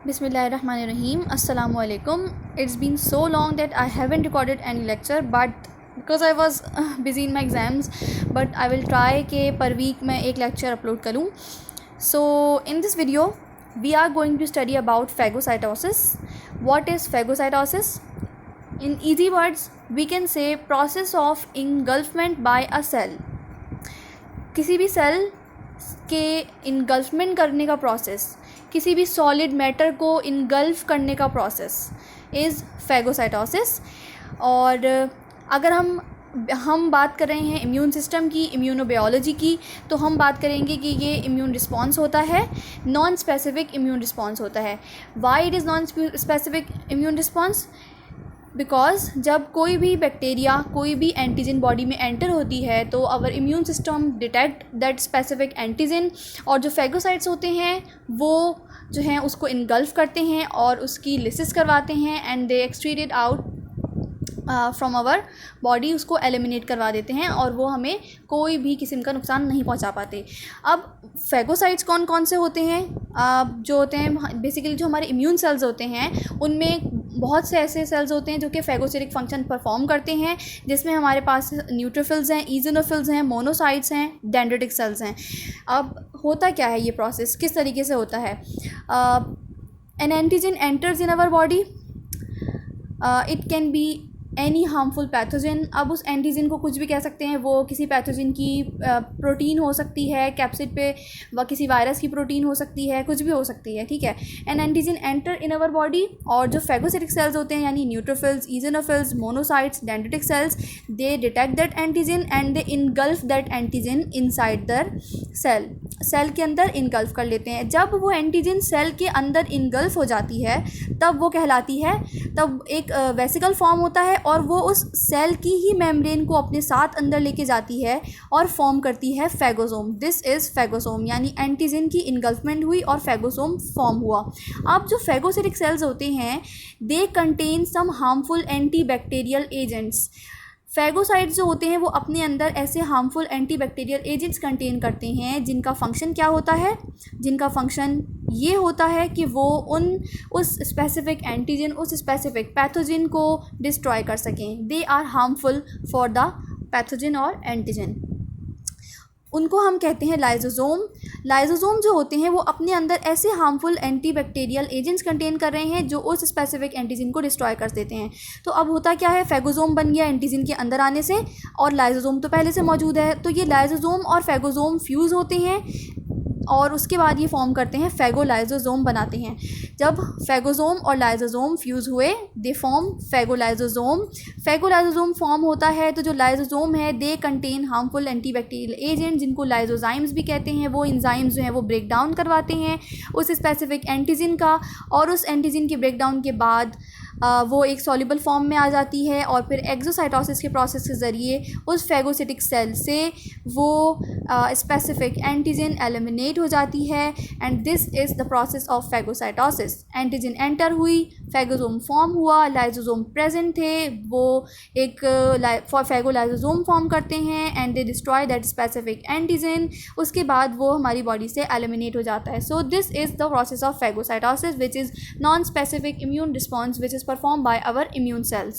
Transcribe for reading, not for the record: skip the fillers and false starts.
Bismillahirrahmanirrahim. Assalamu alaikum. It's been so long that I haven't recorded any lecture, but because I was busy in my exams, but I will try कि per week मैं एक lecture upload करूँ. So in this video we are going to study about phagocytosis. What is phagocytosis? In easy words we can say process of engulfment by a cell. किसी भी cell के इनगल्फमेंट करने का process, किसी भी सॉलिड मैटर को engulf करने का प्रोसेस इज़ फैगोसाइटोसिस. और अगर हम बात कर रहे हैं इम्यून सिस्टम की, इम्यूनोबायोलॉजी की, तो हम बात करेंगे कि ये इम्यून रिस्पॉन्स होता है, नॉन स्पेसिफिक इम्यून रिस्पॉन्स होता है. Why it is non specific immune response? Because जब कोई भी बैक्टीरिया, कोई भी एंटीजन बॉडी में एंटर होती है तो our immune system detect that specific antigen, और जो फैगोसाइट्स होते हैं वो जो हैं उसको इनगल्फ करते हैं और उसकी लिसिस करवाते हैं and they extract it out from our body, उसको एलिमिनेट करवा देते हैं और वो हमें कोई भी किस्म का नुकसान नहीं पहुंचा पाते. अब फैगोसाइट्स कौन कौन से होते हैं? जो होते हैं बेसिकली जो हमारे इम्यून सेल्स होते हैं उनमें बहुत से ऐसे सेल्स होते हैं जो कि फैगोसिटिक फंक्शन परफॉर्म करते हैं, जिसमें हमारे पास न्यूट्रोफिल्स हैं, ईज़िनोफिल्स हैं, मोनोसाइट्स हैं, डेंड्रिटिक सेल्स हैं. अब होता क्या है ये प्रोसेस, किस तरीके से होता है? An antigen enters in our body, it can be any harmful pathogen. अब उस एंटीजन को कुछ भी कह सकते हैं, वो किसी पैथोजन की प्रोटीन हो सकती है कैप्सिड पे, व किसी वायरस की प्रोटीन हो सकती है, कुछ भी हो सकती है, ठीक है. An antigen enter in our body, और जो फैगोसिटिक सेल्स होते हैं यानी neutrophils, eosinophils, monocytes, dendritic cells, they detect that antigen and they engulf that antigen inside the cell. Cell के अंदर इनगल्फ कर लेते हैं. जब वो एंटीजन सेल के अंदर इनगल्फ हो जाती है तब वो कहलाती है, तब एक वेसिकल फॉर्म होता है और वो उस सेल की ही मेम्ब्रेन को अपने साथ अंदर लेके जाती है और फॉर्म करती है फैगोसोम. दिस इज़ फैगोसोम, यानी एंटीजन की इनगल्फमेंट हुई और फैगोसोम फॉर्म हुआ. अब जो फैगोसिटिक सेल्स होते हैं they contain some harmful anti bacterial agents. Phagocytes जो होते हैं वो अपने अंदर ऐसे harmful anti bacterial agents contain करते हैं जिनका फंक्शन क्या होता है? जिनका फंक्शन ये होता है कि वो उस स्पेसिफिक एंटीजन, उस स्पेसिफिक पैथोजन को डिस्ट्रॉय कर सकें. They are harmful for the pathogen और एंटीजन. उनको हम कहते हैं लाइजोसोम. लाइजोसोम जो होते हैं वो अपने अंदर ऐसे harmful anti bacterial agents contain कर रहे हैं जो उस स्पेसिफिक एंटीजन को डिस्ट्रॉय कर देते हैं. तो अब होता क्या है, फैगोसोम बन गया एंटीजन के अंदर आने से, और लाइजोसोम तो पहले से मौजूद है. तो ये लाइजोसोम और फैगोसोम फ्यूज़ होते हैं और उसके बाद ये फॉर्म करते हैं, फैगोलाइजोसोम बनाते हैं. जब फैगोसोम और लाइजोसोम फ्यूज़ हुए दे फॉर्म फैगोलाइजोसोम. फैगोलाइजोसोम फॉर्म होता है तो जो लाइजोसोम है they contain harmful antibacterial agent जिनको लाइजोजाइम्स भी कहते हैं. वो इंजाइम्स जो हैं वो ब्रेक डाउन करवाते हैं उस स्पेसिफिक एंटीजन का, और उस एंटीजन के ब्रेक डाउन के बाद वो एक सॉल्युबल फॉर्म में आ जाती है और फिर एक्सोसाइटोसिस के प्रोसेस के ज़रिए उस फैगोसिटिक सेल से वो स्पेसिफिक एंटीजन एलिमिनेट हो जाती है. And this is the process of phagocytosis. Antigen enter हुई, फैगोसोम फॉर्म हुआ, लाइजोसोम प्रेजेंट थे, वो एक फैगोलाइजोसोम फॉर्म करते हैं and they destroy that specific antigen. उसके बाद वो हमारी बॉडी से एलिमिनेट हो जाता है. So this is the process of phagocytosis which is non specific immune response which is performed by our immune cells.